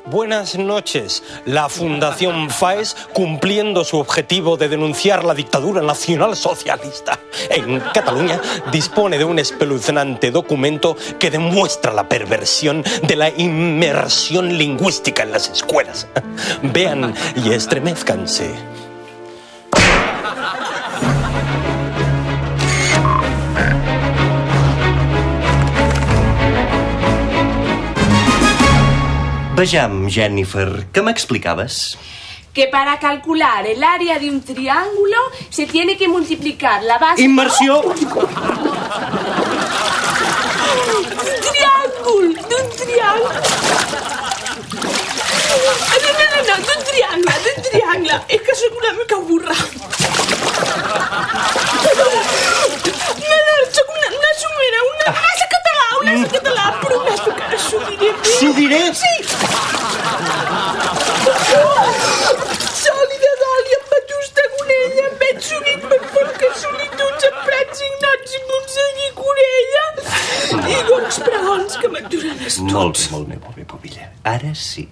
Buenas noches. La Fundación FAES, cumpliendo su objetivo de denunciar la dictadura nacionalsocialista en Cataluña, dispone de un espeluznante documento que demuestra la perversión de la inmersión lingüística en las escuelas. Vean y estremezcanse. Vejam, Jennifer, ¿qué me explicabas? Que para calcular el área de un triángulo se tiene que multiplicar la base... Inmersió! D'un triángulo! No, d'un triangle. És que sóc una mica burra. No, sóc una somera, una català, però s'ho diré bé. S'ho diré? Sí. Sòlida d'oli amb vetusta gonella, amb vet sovint per porques solituds, amb prats ignots i montseny i corella, i gorgs pregons que m'aturen estos. Molt bé, pobilla. Ara sí.